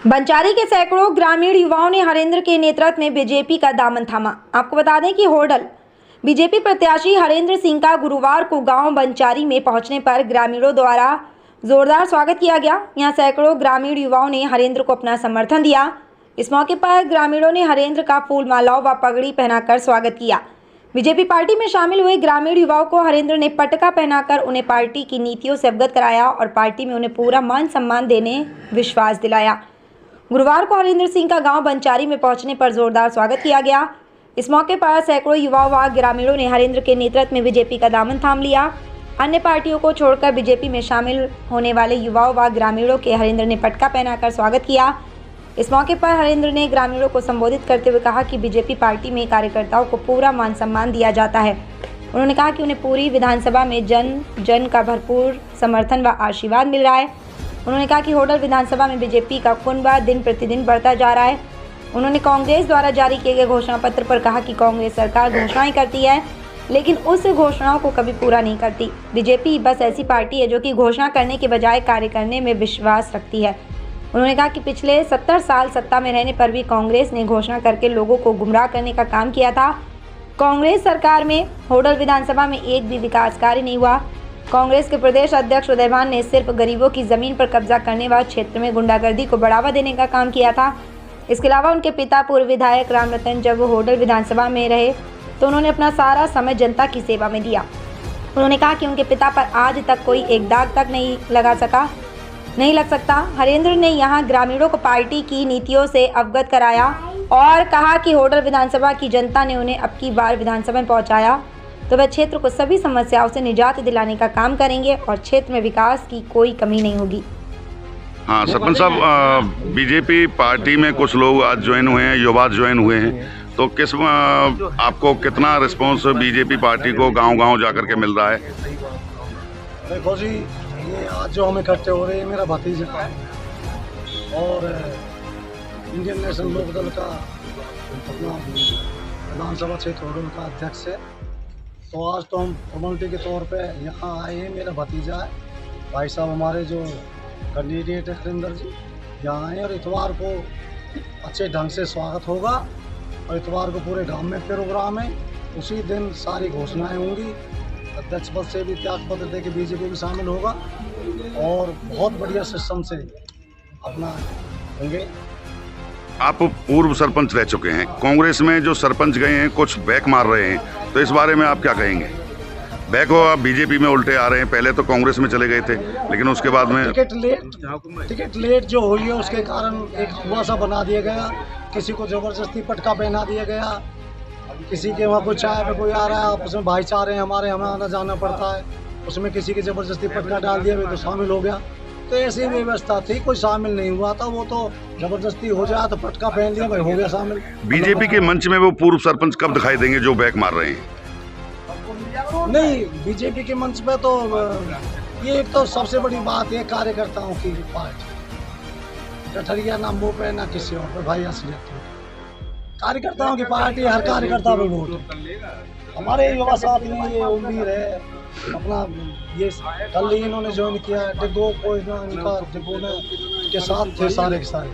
बंचारी के सैकड़ों ग्रामीण युवाओं ने हरेंद्र के नेतृत्व में बीजेपी का दामन थामा। आपको बता दें कि होडल बीजेपी प्रत्याशी हरेंद्र सिंह का गुरुवार को गांव बंचारी में पहुंचने पर ग्रामीणों द्वारा जोरदार स्वागत किया गया। यहां सैकड़ों ग्रामीण युवाओं ने हरेंद्र को अपना समर्थन दिया। इस मौके पर ग्रामीणों ने हरेंद्र का फूल मालाओं व पगड़ी पहनाकर स्वागत किया। बीजेपी पार्टी में शामिल हुए ग्रामीण युवाओं को हरेंद्र ने पटका पहनाकर उन्हें पार्टी की नीतियों से अवगत कराया और पार्टी में उन्हें पूरा मान सम्मान देने विश्वास दिलाया। गुरुवार को हरेंद्र सिंह का गांव बंचारी में पहुंचने पर जोरदार स्वागत किया गया। इस मौके पर सैकड़ों युवाओं व ग्रामीणों ने हरेंद्र के नेतृत्व में बीजेपी का दामन थाम लिया। अन्य पार्टियों को छोड़कर बीजेपी में शामिल होने वाले युवाओं व ग्रामीणों के हरेंद्र ने पटका पहनाकर स्वागत किया। इस मौके पर हरेंद्र ने ग्रामीणों को संबोधित करते हुए कहा कि बीजेपी पार्टी में कार्यकर्ताओं को पूरा मान सम्मान दिया जाता है। उन्होंने कहा कि उन्हें पूरी विधानसभा में जन का भरपूर समर्थन व आशीर्वाद मिल रहा है। उन्होंने कहा कि होडल विधानसभा में बीजेपी का कुनबा दिन प्रतिदिन बढ़ता जा रहा है। उन्होंने कांग्रेस द्वारा जारी किए गए घोषणा पत्र पर कहा कि कांग्रेस सरकार घोषणाएं करती है लेकिन उस घोषणाओं को कभी पूरा नहीं करती। बीजेपी बस ऐसी पार्टी है जो कि घोषणा करने के बजाय कार्य करने में विश्वास रखती है। उन्होंने कहा कि पिछले 70 साल सत्ता में रहने पर भी कांग्रेस ने घोषणा करके लोगों को गुमराह करने का काम किया था। कांग्रेस सरकार में होडल विधानसभा में एक भी विकास कार्य नहीं हुआ। कांग्रेस के प्रदेश अध्यक्ष उदयमान ने सिर्फ गरीबों की जमीन पर कब्जा करने व क्षेत्र में गुंडागर्दी को बढ़ावा देने का काम किया था। इसके अलावा उनके पिता पूर्व विधायक राम रतन जब वो होडल विधानसभा में रहे तो उन्होंने अपना सारा समय जनता की सेवा में दिया। उन्होंने कहा कि उनके पिता पर आज तक कोई एक दाग तक नहीं लग सकता। हरेंद्र ने यहाँ ग्रामीणों को पार्टी की नीतियों से अवगत कराया और कहा कि होडल विधानसभा की जनता ने उन्हें अब की बार विधानसभा में पहुँचाया तो वह क्षेत्र को सभी समस्याओं से निजात दिलाने का काम करेंगे और क्षेत्र में विकास की कोई कमी नहीं होगी। हाँ सरपंच साहब, बीजेपी पार्टी में कुछ लोग आज ज्वाइन हुए हैं, युवा ज्वाइन हुए हैं, तो किस आपको कितना रिस्पांस बीजेपी पार्टी को गांव-गांव जाकर के मिल रहा है? देखो जी, ये आज जो हम इकट्ठे हो रहे हैं मेरा भतीजा है और इंडियन नेशनल लोकदल का अपना विधानसभा क्षेत्र होडल का अध्यक्ष है। तो आज तो हम फॉर्मेलिटी के तौर पे यहाँ आए हैं। मेरा भतीजा है, भाई साहब हमारे जो कैंडिडेट है हरेंद्र जी यहाँ आए और इतवार को अच्छे ढंग से स्वागत होगा और इतवार को पूरे गांव में प्रोग्राम है। उसी दिन सारी घोषणाएं होंगी। अध्यक्ष पद से भी त्यागपत्र दे के बीजेपी में शामिल होगा और बहुत बढ़िया सिस्टम से अपना होंगे। आप पूर्व सरपंच रह चुके हैं, कांग्रेस में जो सरपंच गए हैं कुछ बैक मार रहे हैं, तो इस बारे में आप क्या कहेंगे? बैक हो आप बीजेपी में उल्टे आ रहे हैं, पहले तो कांग्रेस में चले गए थे लेकिन उसके बाद में टिकट लेट जो हुई है उसके कारण एक हुआ सा बना दिया गया। किसी को जबरदस्ती पटका पहना दिया गया, किसी के वहाँ कोई चाय पे कोई आ रहा है, आपस में भाईचारे हमें आना जाना पड़ता है, उसमें किसी की जबरदस्ती पटका डाल दिया तो शामिल हो गया। तो ऐसी व्यवस्था थी, कोई शामिल नहीं हुआ था, वो तो जबरदस्ती हो जाए तो पटका पहन लिया भाई हो गया शामिल। बीजेपी के मंच में वो पूर्व सरपंच कब दिखाई देंगे जो बैक मार रहे हैं? नहीं, बीजेपी के मंच पे तो ये एक तो सबसे बड़ी बात है कार्यकर्ताओं की पार्टी, कठरिया ना मुँह पे ना किसी और पे भाई असलियत कार्यकर्ताओं की पार्टी, हर कार्यकर्ता पे वोट है। हमारे युवा साथी में ये उम्मीद है अपना ये कल ही इन्होंने ज्वाइन किया है डिगो को, इनका डिगो में के साथ थे सारे के सारे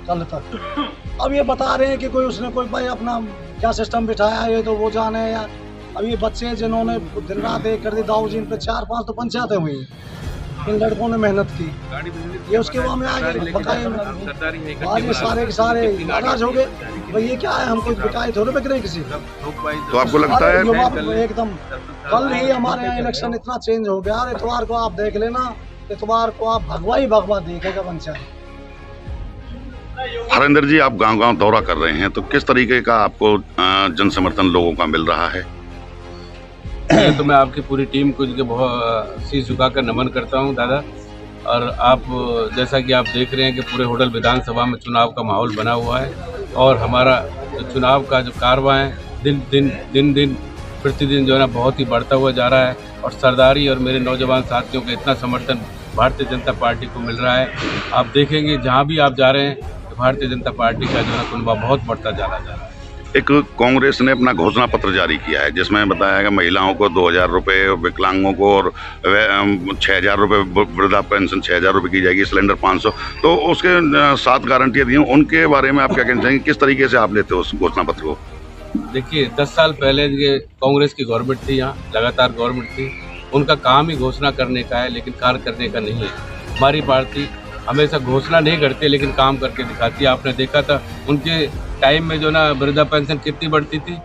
कल तक। अब ये बता रहे हैं कि कोई उसने कोई भाई अपना क्या सिस्टम बिठाया है तो वो जाने या अब ये बच्चे जिन्होंने दिन रात एक कर दी दाऊ जी, इन पे 4-5 तो पंचायतें हुई, इन लड़कों ने मेहनत की, ये उसके वहाँ में आगे बकाए आज ये सारे के सारे नाराज हो गए भाई ये क्या है, हम कोई बिकाए थोड़े बिक रहे किसी। तो आपको लगता है एकदम कल ही हमारे यहाँ इलेक्शन इतना चेंज हो गया, इतवार को आप देख लेना, इतवार को आप भगवा देखेगा पंचायत। हरेंद्र जी, आप गांव-गांव दौरा कर रहे हैं तो किस तरीके का आपको जन समर्थन लोगों का मिल रहा है? तो मैं आपकी पूरी टीम को बहुत शीश झुकाकर नमन करता हूं दादा। और आप जैसा कि आप देख रहे हैं कि पूरे होडल विधानसभा में चुनाव का माहौल बना हुआ है और हमारा जो चुनाव का जो कारवां है दिन प्रतिदिन जो है ना बहुत ही बढ़ता हुआ जा रहा है और सरदारी और मेरे नौजवान साथियों का इतना समर्थन भारतीय जनता पार्टी को मिल रहा है। आप देखेंगे जहाँ भी आप जा रहे हैं तो भारतीय जनता पार्टी का जो है कुनबा बहुत बढ़ता जा रहा है। एक कांग्रेस ने अपना घोषणा पत्र जारी किया है जिसमें बताया गया महिलाओं को 2,000 रुपये, विकलांगों को और 6,000 रुपये वृद्धा पेंशन 6,000 रुपये की जाएगी, सिलेंडर 500। तो उसके 7 गारंटियाँ दी हैं, उनके बारे में आप क्या कहना चाहेंगे? किस तरीके से आप लेते हो उस घोषणा पत्र को? देखिए 10 साल पहले ये कांग्रेस की गवर्नमेंट थी, यहाँ लगातार गवर्नमेंट थी, उनका काम ही घोषणा करने का है लेकिन कार्य करने का नहीं है। हमारी पार्टी हमेशा घोषणा नहीं करती लेकिन काम करके दिखाती है। आपने देखा था उनके टाइम में जो ना वृद्धा पेंशन कितनी बढ़ती थी,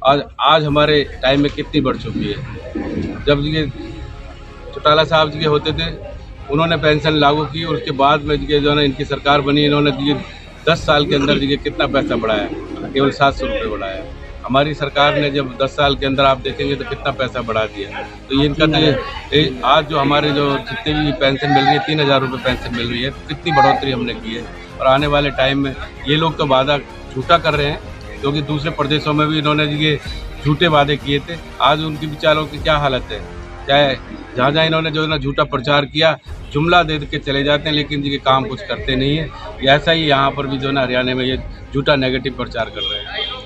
आज हमारे टाइम में कितनी बढ़ चुकी है। जब ये चौटाला साहब जी के होते थे उन्होंने पेंशन लागू की, उसके बाद में जो ना इनकी सरकार बनी, इन्होंने 10 साल के अंदर कितना पैसा बढ़ाया, केवल 700 रुपये बढ़ाया। हमारी सरकार ने जब 10 साल के अंदर आप देखेंगे तो कितना पैसा बढ़ा दिया। तो ये इनका तो आज जो हमारे जो जितने भी पेंशन मिल रही है 3,000 रुपये पेंशन मिल रही है, कितनी बढ़ोतरी हमने की है। और आने वाले टाइम में ये लोग तो वादा झूठा कर रहे हैं क्योंकि दूसरे प्रदेशों में भी इन्होंने ये झूठे वादे किए थे। आज उनकी विचारों की क्या हालत है, चाहे जहाँ जहाँ इन्होंने जो ना झूठा प्रचार किया, जुमला दे के चले जाते हैं लेकिन ये काम कुछ करते नहीं है। ऐसा ही यहाँ पर भी जो ना हरियाणा में ये झूठा नेगेटिव प्रचार कर रहे हैं।